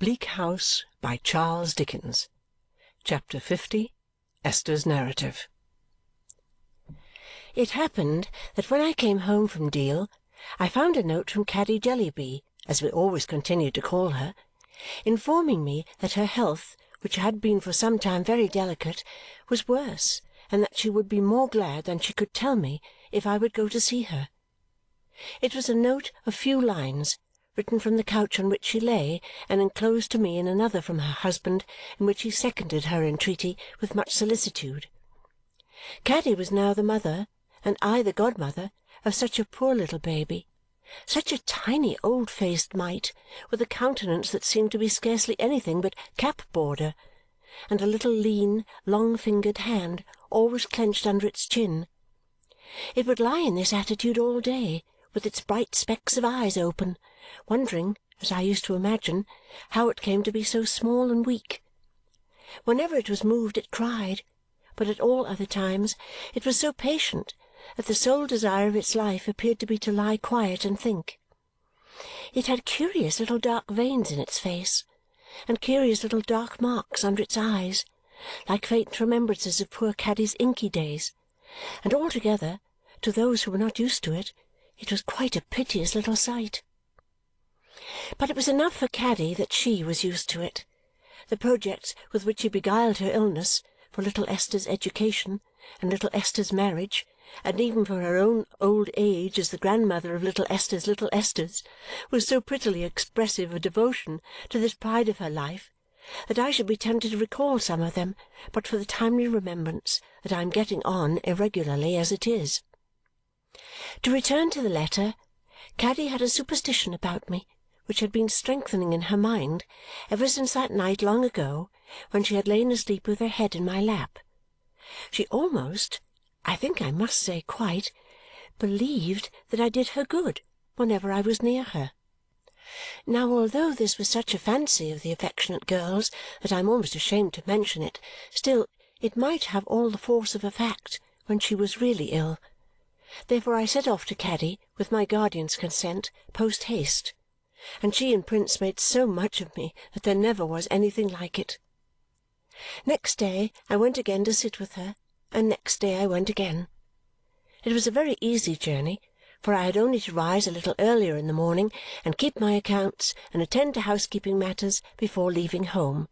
Bleak House by Charles Dickens. Chapter 50. Esther's Narrative. It happened that when I came home from Deal, I found a note from Caddy Jellyby, as we always continued to call her, informing me that her health, which had been for some time very delicate, was worse, and that she would be more glad than she could tell me if I would go to see her. It was a note of few lines, written from the couch on which she lay, and enclosed to me in another from her husband, in which he seconded her entreaty with much solicitude. Caddy was now the mother, and I the godmother, of such a poor little baby, such a tiny old-faced mite, with a countenance that seemed to be scarcely anything but cap-border, and a little lean, long-fingered hand always clenched under its chin. It would lie in this attitude all day, with its bright specks of eyes open, wondering, as I used to imagine, how it came to be so small and weak. Whenever it was moved it cried, but at all other times it was so patient that the sole desire of its life appeared to be to lie quiet and think. It had curious little dark veins in its face, and curious little dark marks under its eyes, like faint remembrances of poor Caddy's inky days, and altogether, to those who were not used to it, it was quite a piteous little sight. But it was enough for Caddy that she was used to it. The projects with which she beguiled her illness, for little Esther's education, and little Esther's marriage, and even for her own old age as the grandmother of little Esther's, was so prettily expressive of devotion to this pride of her life that I should be tempted to recall some of them but for the timely remembrance that I am getting on irregularly as it is. To return to the letter, Caddy had a superstition about me which had been strengthening in her mind ever since that night long ago when she had lain asleep with her head in my lap. She almost, I think I must say quite, believed that I did her good whenever I was near her. Now, although this was such a fancy of the affectionate girl's that I am almost ashamed to mention it, still it might have all the force of a fact when she was really ill. Therefore I set off to Caddy, with my guardian's consent, post-haste, and she and Prince made so much of me that there never was anything like it. Next day I went again to sit with her, and next day I went again. It was a very easy journey, for I had only to rise a little earlier in the morning and keep my accounts and attend to housekeeping matters before leaving home.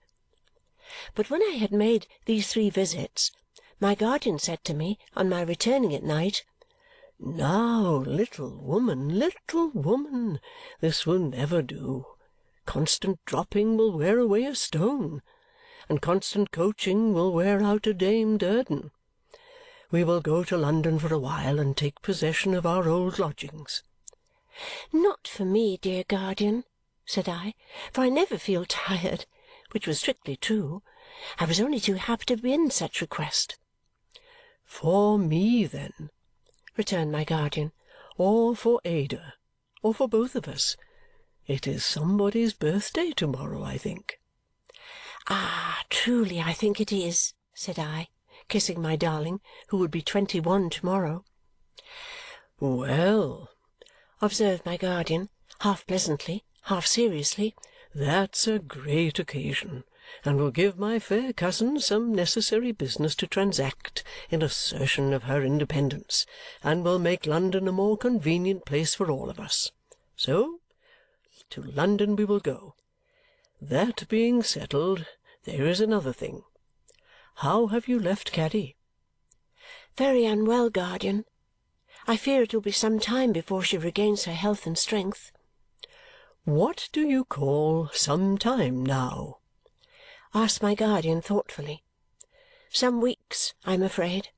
But when I had made these 3 visits, my guardian said to me on my returning at night, "Now, little woman, this will never do. Constant dropping will wear away a stone, and constant coaching will wear out a Dame Durden. We will go to London for a while and take possession of our old lodgings." "Not for me, dear guardian," said I, "for I never feel tired," which was strictly true. I was only too happy to begin such request. "For me, then," returned my guardian, "or for Ada, or for both of us. It is somebody's birthday to-morrow, I think." "Ah, truly I think it is," said I, kissing my darling, who would be 21 to-morrow. "Well," observed my guardian, half pleasantly, half seriously, "that's a great occasion, and will give my fair cousin some necessary business to transact in assertion of her independence, and will make London a more convenient place for all of us. So, to London we will go. That being settled, there is another thing. How have you left Caddy?" "Very unwell, guardian. I fear it will be some time before she regains her health and strength." "What do you call some time now?" asked my guardian thoughtfully. "Some weeks, I am afraid."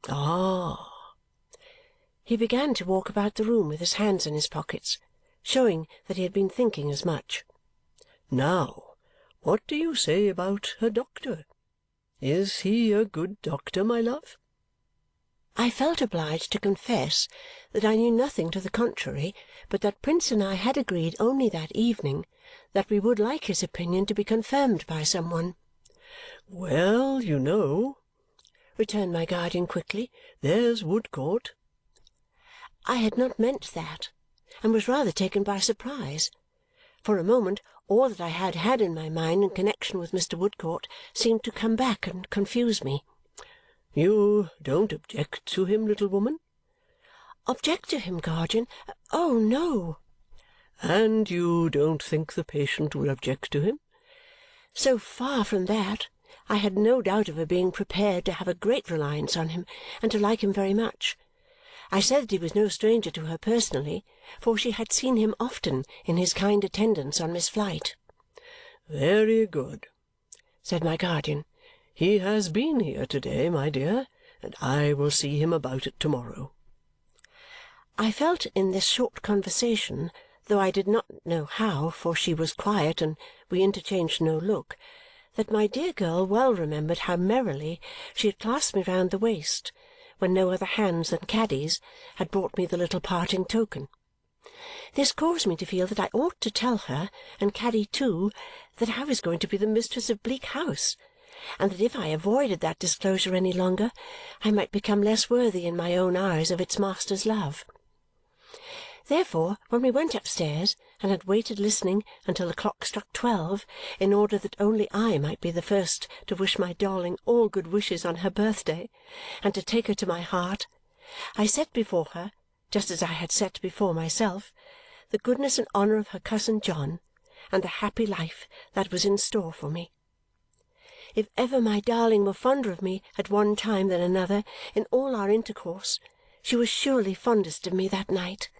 "Ah!" He began to walk about the room with his hands in his pockets, showing that he had been thinking as much. "Now, what do you say about her doctor? Is he a good doctor, my love?" I felt obliged to confess that I knew nothing to the contrary, but that Prince and I had agreed only that evening that we would like his opinion to be confirmed by some one. "Well, you know," returned my guardian quickly, "there's Woodcourt." I had not meant that, and was rather taken by surprise, For a moment all that I had had in my mind in connexion with Mr. Woodcourt seemed to come back and confuse me. "You don't object to him, little woman?" "Object to him, guardian? Oh, no!" "And you don't think the patient would object to him?" So far from that, I had no doubt of her being prepared to have a great reliance on him and to like him very much. I said that he was no stranger to her personally, for she had seen him often in his kind attendance on Miss Flite. "Very good," said my guardian. "He has been here to-day, my dear, and I will see him about it to-morrow." I felt in this short conversation, though I did not know how, for she was quiet and we interchanged no look, that my dear girl well remembered how merrily she had clasped me round the waist when no other hands than Caddy's had brought me the little parting token. This caused me to feel that I ought to tell her, and Caddy too, that I was going to be the mistress of Bleak House, and that if I avoided that disclosure any longer, I might become less worthy in my own eyes of its master's love. Therefore, when we went upstairs and had waited listening until the clock struck 12, in order that only I might be the first to wish my darling all good wishes on her birthday and to take her to my heart, I set before her, just as I had set before myself, the goodness and honour of her cousin John and the happy life that was in store for me. If ever my darling were fonder of me at one time than another in all our intercourse, she was surely fondest of me that night.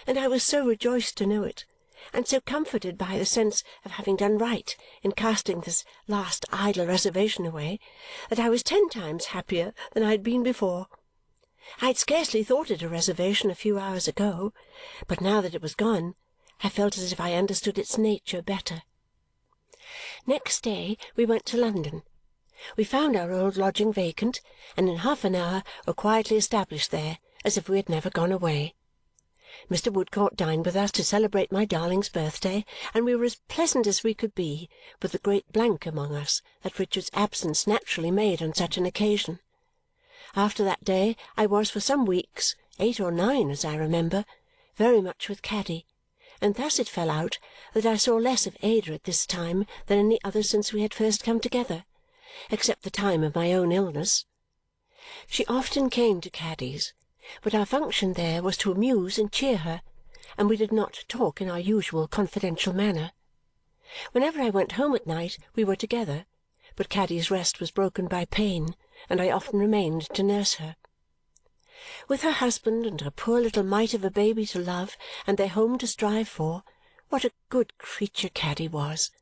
And I was so rejoiced to know it, and so comforted by the sense of having done right in casting this last idle reservation away, that I was 10 times happier than I had been before. I had scarcely thought it a reservation a few hours ago, but now that it was gone, I felt as if I understood its nature better. Next day we went to London. We found our old lodging vacant, and in half an hour were quietly established there, as if we had never gone away. Mr. Woodcourt dined with us to celebrate my darling's birthday, and we were as pleasant as we could be, with the great blank among us that Richard's absence naturally made on such an occasion. After that day I was for some weeks, 8 or 9 as I remember, very much with Caddy, and thus it fell out that I saw less of Ada at this time than any other since we had first come together, except the time of my own illness. She often came to Caddy's, but our function there was to amuse and cheer her, and we did not talk in our usual confidential manner. Whenever I went home at night we were together, but Caddy's rest was broken by pain, and I often remained to nurse her. With her husband and her poor little mite of a baby to love and their home to strive for, what a good creature Caddy was!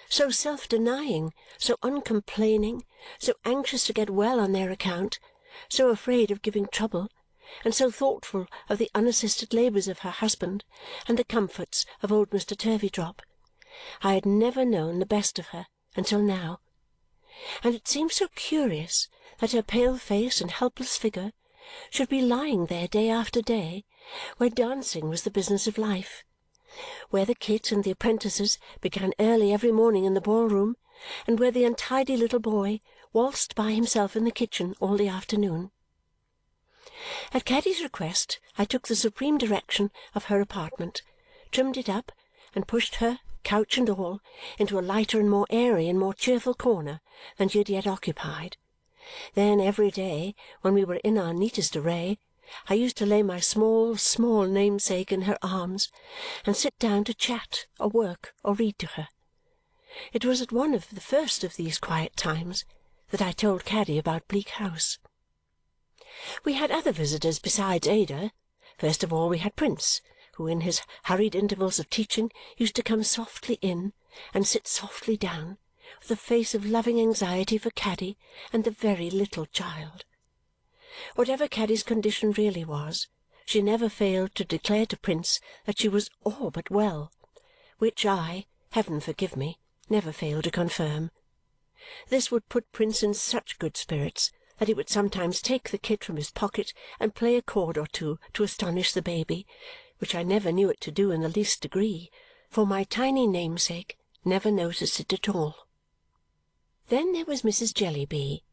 So self-denying, so uncomplaining, so anxious to get well on their account, so afraid of giving trouble, and so thoughtful of the unassisted labours of her husband and the comforts of old Mr. Turveydrop. I had never known the best of her until now, and it seemed so curious that her pale face and helpless figure should be lying there day after day, where dancing was the business of life, where the kit and the apprentices began early every morning in the ball-room, and where the untidy little boy waltzed by himself in the kitchen all the afternoon. At Caddy's request I took the supreme direction of her apartment, trimmed it up, and pushed her, couch and all, into a lighter and more airy and more cheerful corner than she had yet occupied. Then every day, when we were in our neatest array, I used to lay my small, small namesake in her arms and sit down to chat or work or read to her. It was at one of the first of these quiet times that I told Caddy about Bleak House. We had other visitors besides Ada. First of all we had Prince, who in his hurried intervals of teaching used to come softly in and sit softly down, with a face of loving anxiety for Caddy and the very little child. Whatever Caddy's condition really was, she never failed to declare to Prince that she was all but well, which I, heaven forgive me, never failed to confirm. This would put Prince in such good spirits that he would sometimes take the kit from his pocket and play a chord or two to astonish the baby, which I never knew it to do in the least degree, for my tiny namesake never noticed it at all. Then there was Mrs. Jellyby.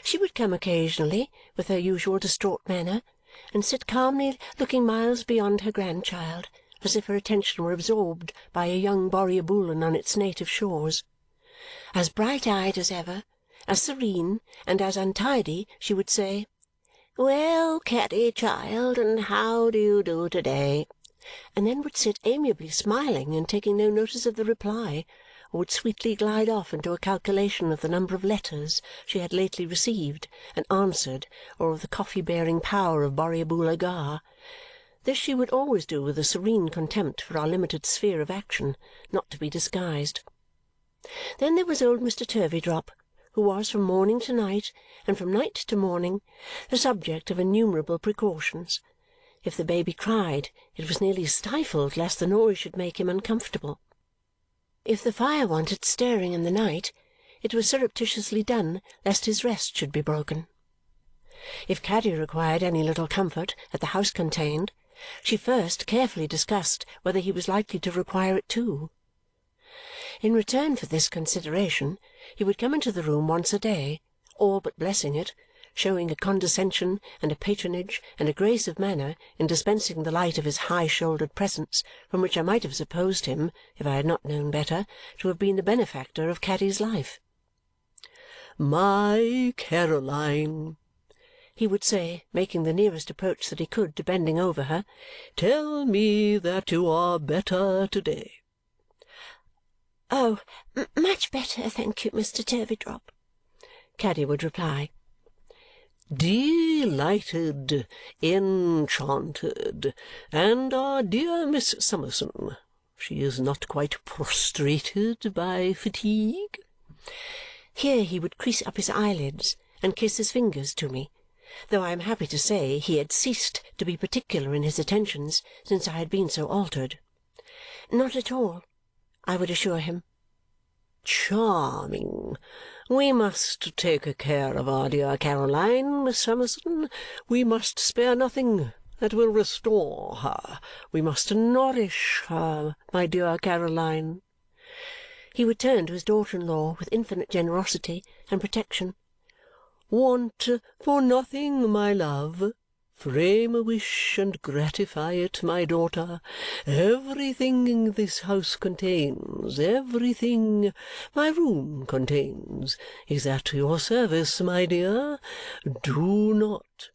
She would come occasionally, with her usual distraught manner, and sit calmly looking miles beyond her grandchild, as if her attention were absorbed by a young Borrioboolan on its native shores. As bright-eyed as ever, as serene, and as untidy, she would say, "Well, Caddy, child, and how do you do to-day?" and then would sit amiably smiling and taking no notice of the reply, or would sweetly glide off into a calculation of the number of letters she had lately received and answered, or of the coffee-bearing power of Borrioboola Gha. This she would always do with a serene contempt for our limited sphere of action, not to be disguised. Then there was old Mr. Turveydrop, who was from morning to night, and from night to morning, the subject of innumerable precautions. If the baby cried, it was nearly stifled lest the noise should make him uncomfortable. If the fire wanted stirring in the night, it was surreptitiously done lest his rest should be broken. If Caddy required any little comfort that the house contained, she first carefully discussed whether he was likely to require it too. In return for this consideration, he would come into the room once a day, all but blessing it, showing a condescension and a patronage and a grace of manner in dispensing the light of his high-shouldered presence from which I might have supposed him, if I had not known better, to have been the benefactor of Caddy's life. "My Caroline," he would say, making the nearest approach that he could to bending over her, "tell me that you are better to-day." "Oh, much better, thank you, Mr. Turveydrop," Caddy would reply. "Delighted, enchanted. And our dear Miss Summerson, she is not quite prostrated by fatigue?" Here he would crease up his eyelids and kiss his fingers to me, though I am happy to say he had ceased to be particular in his attentions since I had been so altered. Not at all, I would assure him. "Charming! We must take care of our dear Caroline, Miss Summerson. We must spare nothing that will restore her. We must nourish her, my dear Caroline." He would turn to his daughter-in-law with infinite generosity and protection. "Want for nothing, my love. Frame a wish and gratify it, my daughter. Everything this house contains, everything my room contains, is at your service, my dear. Do not,"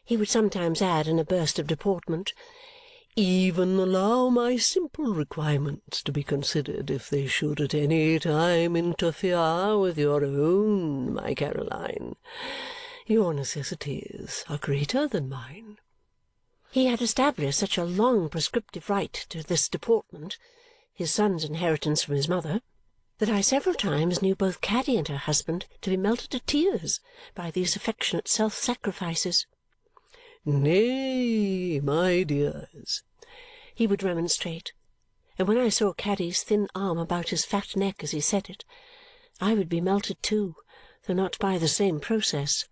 he would sometimes add in a burst of deportment, "even allow my simple requirements to be considered if they should at any time interfere with your own, my Caroline. Your necessities are greater than mine." He had established such a long prescriptive right to this deportment, his son's inheritance from his mother, that I several times knew both Caddy and her husband to be melted to tears by these affectionate self-sacrifices. "Nay, my dears," he would remonstrate, and when I saw Caddy's thin arm about his fat neck as he said it, I would be melted too, though not by the same process.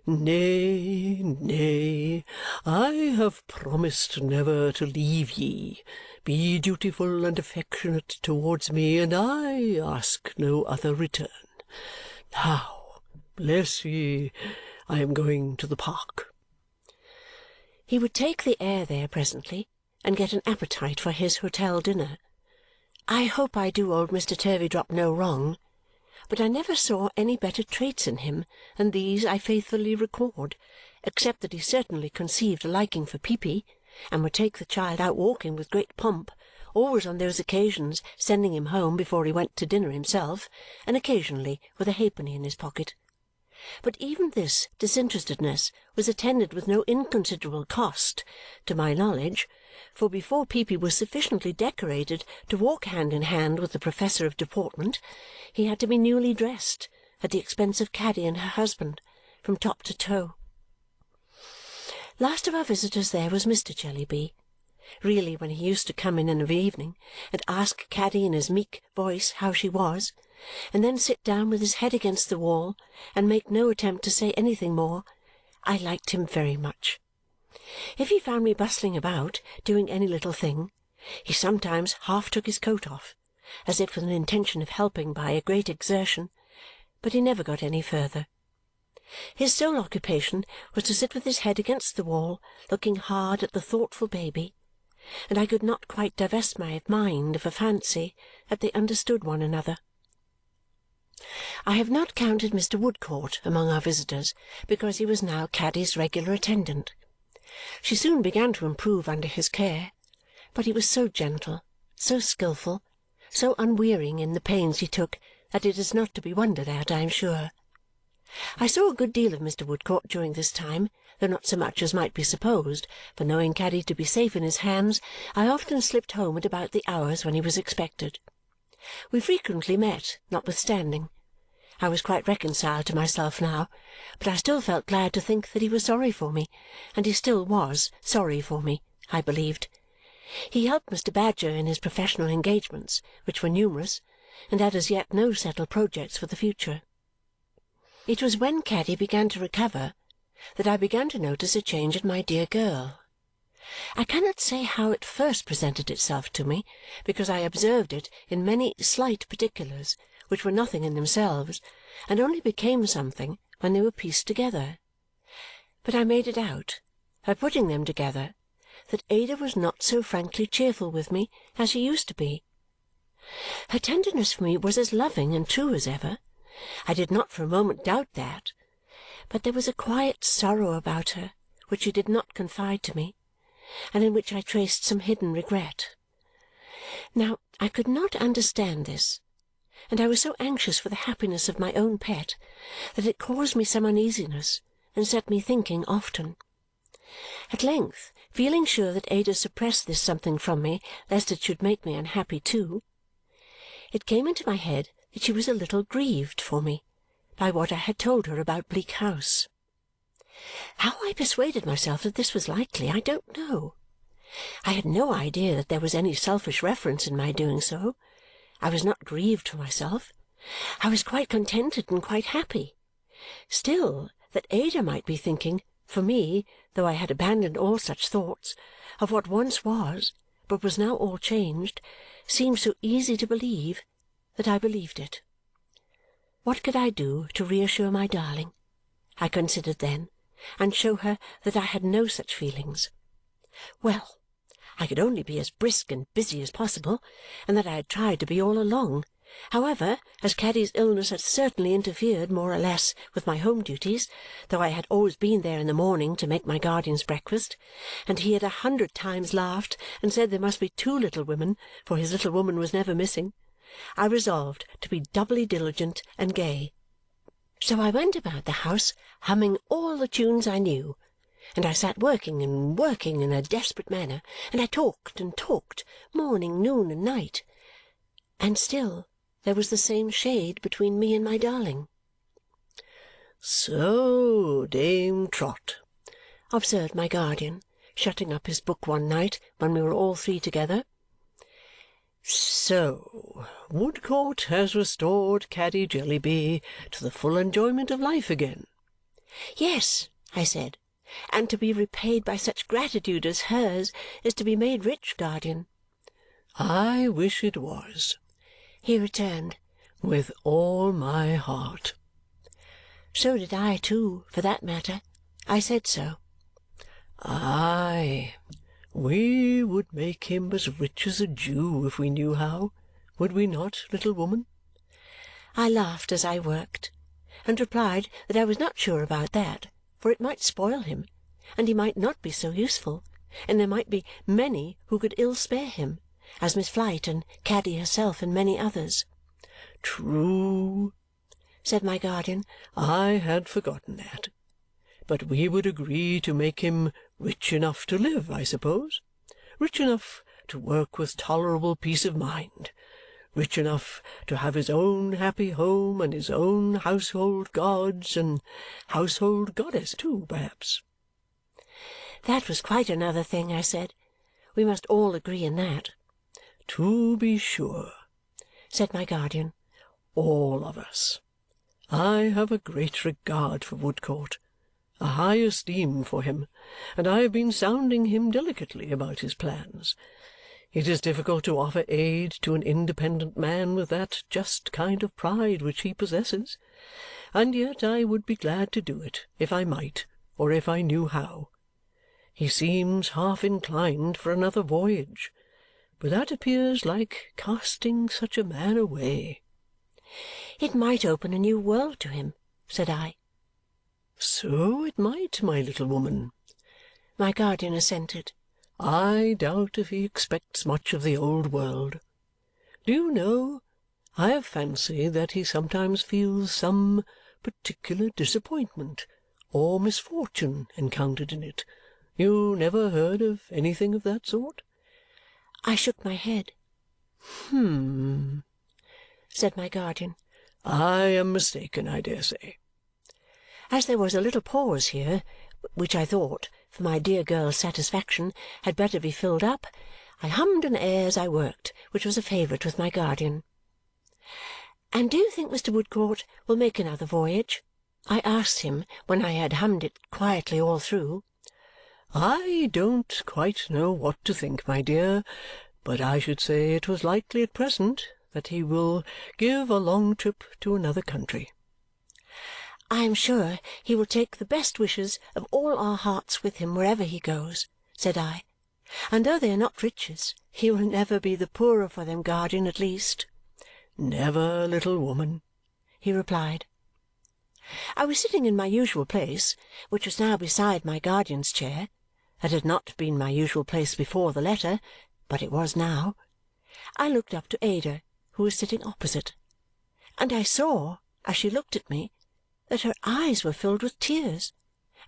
"Nay, nay, I have promised never to leave ye. Be dutiful and affectionate towards me, and I ask no other return. Now, bless ye, I am going to the park." He would take the air there presently and get an appetite for his hotel dinner. I hope I do old Mr. Turveydrop no wrong, but I never saw any better traits in him than these I faithfully record, except that he certainly conceived a liking for Peepy and would take the child out walking with great pomp, always on those occasions sending him home before he went to dinner himself, and occasionally with a halfpenny in his pocket. But even this disinterestedness was attended with no inconsiderable cost, to my knowledge, for before Peepy was sufficiently decorated to walk hand in hand with the professor of deportment, he had to be newly dressed, at the expense of Caddy and her husband, from top to toe. Last of our visitors there was Mr. Jellyby. Really, when he used to come in of an evening and ask Caddy in his meek voice how she was, and then sit down with his head against the wall and make no attempt to say anything more, I liked him very much. If he found me bustling about, doing any little thing, he sometimes half took his coat off, as if with an intention of helping by a great exertion, but he never got any further. His sole occupation was to sit with his head against the wall, looking hard at the thoughtful baby, and I could not quite divest my mind of a fancy that they understood one another. I have not counted Mr. Woodcourt among our visitors because he was now Caddy's regular attendant. She soon began to improve under his care, but he was so gentle, so skilful, so unwearying in the pains he took that it is not to be wondered at, I am sure. I saw a good deal of Mr. Woodcourt during this time, though not so much as might be supposed, for knowing Caddy to be safe in his hands, I often slipped home at about the hours when he was expected. We frequently met, notwithstanding. I was quite reconciled to myself now, but I still felt glad to think that he was sorry for me, and he still was sorry for me, I believed. He helped Mr. Badger in his professional engagements, which were numerous, and had as yet no settled projects for the future. It was when Caddy began to recover that I began to notice a change in my dear girl. I cannot say how it first presented itself to me, because I observed it in many slight particulars which were nothing in themselves and only became something when they were pieced together. But I made it out, by putting them together, that Ada was not so frankly cheerful with me as she used to be. Her tenderness for me was as loving and true as ever. I did not for a moment doubt that, but there was a quiet sorrow about her which she did not confide to me, and in which I traced some hidden regret. Now, I could not understand this, and I was so anxious for the happiness of my own pet that it caused me some uneasiness and set me thinking often. At length, feeling sure that Ada suppressed this something from me lest it should make me unhappy too, it came into my head that she was a little grieved for me by what I had told her about Bleak House. How I persuaded myself that this was likely, I don't know. I had no idea that there was any selfish reference in my doing so. I was not grieved for myself. I was quite contented and quite happy. Still, that Ada might be thinking, for me, though I had abandoned all such thoughts, of what once was, but was now all changed, seemed so easy to believe that I believed it. What could I do to reassure my darling, I considered then, and show her that I had no such feelings? Well, I could only be as brisk and busy as possible, and that I had tried to be all along. However, as Caddy's illness had certainly interfered more or less with my home duties, though I had always been there in the morning to make my guardian's breakfast, and he had 100 times laughed and said there must be 2 little women, for his little woman was never missing, I resolved to be doubly diligent and gay. So I went about the house humming all the tunes I knew, and I sat working and working in a desperate manner, and I talked and talked, morning, noon, and night, and still there was the same shade between me and my darling. "So, Dame Trot," observed my guardian, shutting up his book one night when we were all 3 together. "So Woodcourt has restored Caddy Jellyby to the full enjoyment of life again?" "Yes," I said, "and to be repaid by such gratitude as hers is to be made rich, guardian." "I wish it was," he returned. "With all my heart." So did I too, for that matter. I said so. "Aye, we would make him as rich as a Jew if we knew how, would we not, little woman?" I laughed as I worked, and replied that I was not sure about that, for it might spoil him, and he might not be so useful, and there might be many who could ill spare him, as Miss Flite and Caddy herself and many others. "True," said my guardian. "I had forgotten that. But we would agree to make him rich enough to live, I suppose, rich enough to work with tolerable peace of mind, rich enough to have his own happy home and his own household gods and household goddess too, perhaps." That was quite another thing, I said. We must all agree in that. "To be sure," said my guardian. "All of us. I have a great regard for Woodcourt, a high esteem for him, and I have been sounding him delicately about his plans. It is difficult to offer aid to an independent man with that just kind of pride which he possesses, and yet I would be glad to do it if I might or if I knew how. He seems half inclined for another voyage, but that appears like casting such a man away." "It might open a new world to him," said I. "So it might, my little woman," My guardian assented. "I doubt if he expects much of the old world. Do you know, I have fancied that he sometimes feels some particular disappointment or misfortune encountered in it. You never heard of anything of that sort?" I shook my head. "Hum," said my guardian. "I am mistaken, I dare say." As there was a little pause here, which I thought, for my dear girl's satisfaction, had better be filled up, I hummed an air as I worked, which was a favourite with my guardian. "And do you think Mr. Woodcourt will make another voyage?" I asked him when I had hummed it quietly all through. "I don't quite know what to think, my dear, but I should say it was likely at present that he will give a long trip to another country." "I am sure he will take the best wishes of all our hearts with him wherever he goes," said I. "And though they are not riches, he will never be the poorer for them, guardian, at least." "Never, little woman," he replied. I was sitting in my usual place, which was now beside my guardian's chair. That had not been my usual place before the letter, but it was now. I looked up to Ada, who was sitting opposite, and I saw, as she looked at me, that her eyes were filled with tears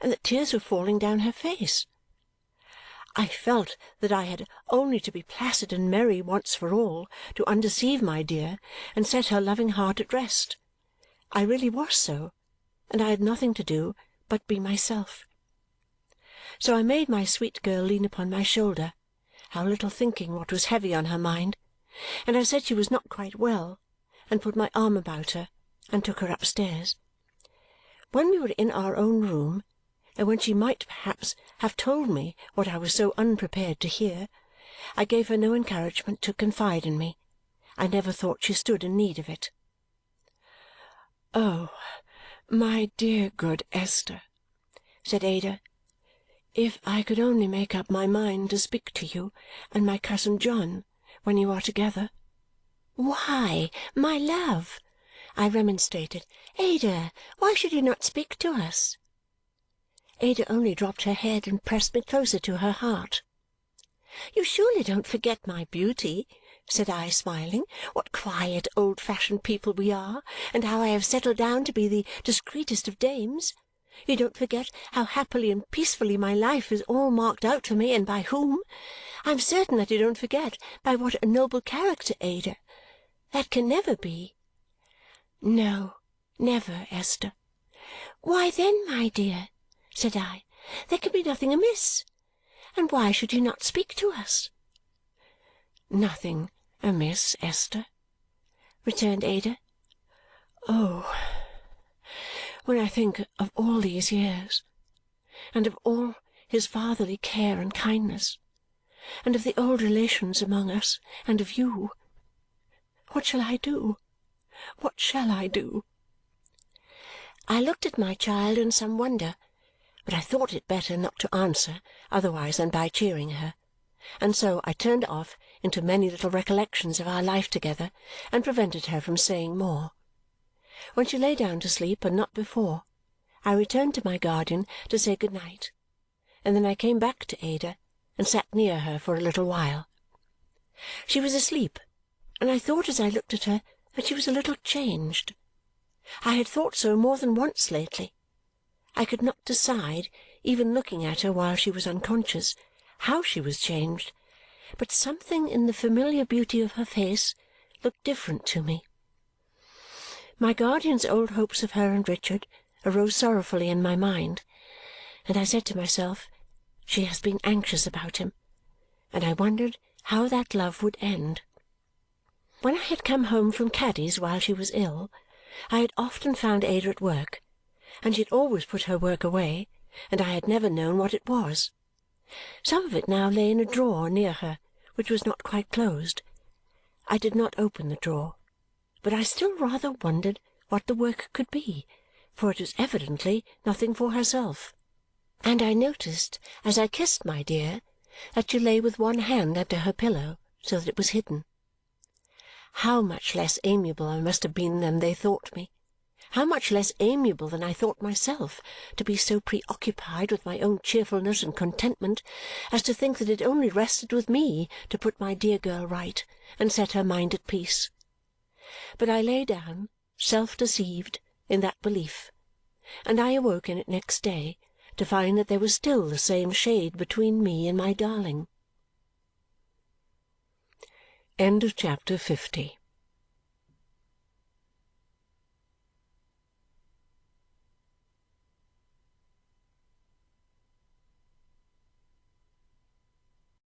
and that tears were falling down her face. I felt that I had only to be placid and merry once for all to undeceive my dear and set her loving heart at rest. I really was so, and I had nothing to do but be myself. So I made my sweet girl lean upon my shoulder, how little thinking what was heavy on her mind, and I said she was not quite well, and put my arm about her and took her upstairs. When we were in our own room, and when she might perhaps have told me what I was so unprepared to hear, I gave her no encouragement to confide in me. I never thought she stood in need of it. "Oh, my dear good Esther," said Ada, "if I could only make up my mind to speak to you and my cousin John when you are together." "Why, my love," I remonstrated, "Ada, why should you not speak to us?" Ada only dropped her head and pressed me closer to her heart. "You surely don't forget my beauty," said I, smiling, "what quiet old-fashioned people we are, and how I have settled down to be the discreetest of dames. You don't forget how happily and peacefully my life is all marked out for me, and by whom. I am certain that you don't forget by what a noble character, Ada. That can never be." "No, never, Esther." "Why then, my dear," said I, "there can be nothing amiss. And why should you not speak to us?" "Nothing amiss, Esther," returned Ada. "Oh, when I think of all these years, and of all his fatherly care and kindness, and of the old relations among us, and of you, what shall I do? What shall I do?" I looked at my child in some wonder, but I thought it better not to answer otherwise than by cheering her, and so I turned off into many little recollections of our life together and prevented her from saying more. When she lay down to sleep, and not before, I returned to my guardian to say good night, and then I came back to Ada and sat near her for a little while. She was asleep, and I thought as I looked at her that she was a little changed. I had thought so more than once lately. I could not decide, even looking at her while she was unconscious, how she was changed, but something in the familiar beauty of her face looked different to me. My guardian's old hopes of her and Richard arose sorrowfully in my mind, and I said to myself, "She has been anxious about him," and I wondered how that love would end. When I had come home from Caddy's while she was ill, I had often found Ada at work, and she had always put her work away, and I had never known what it was. Some of it now lay in a drawer near her, which was not quite closed. I did not open the drawer, but I still rather wondered what the work could be, for it was evidently nothing for herself. And I noticed, as I kissed my dear, that she lay with one hand under her pillow so that it was hidden. How much less amiable I must have been than they thought me! How much less amiable than I thought myself, to be so preoccupied with my own cheerfulness and contentment as to think that it only rested with me to put my dear girl right and set her mind at peace! But I lay down, self-deceived, in that belief, and I awoke in it next day to find that there was still the same shade between me and my darling. Chapter 50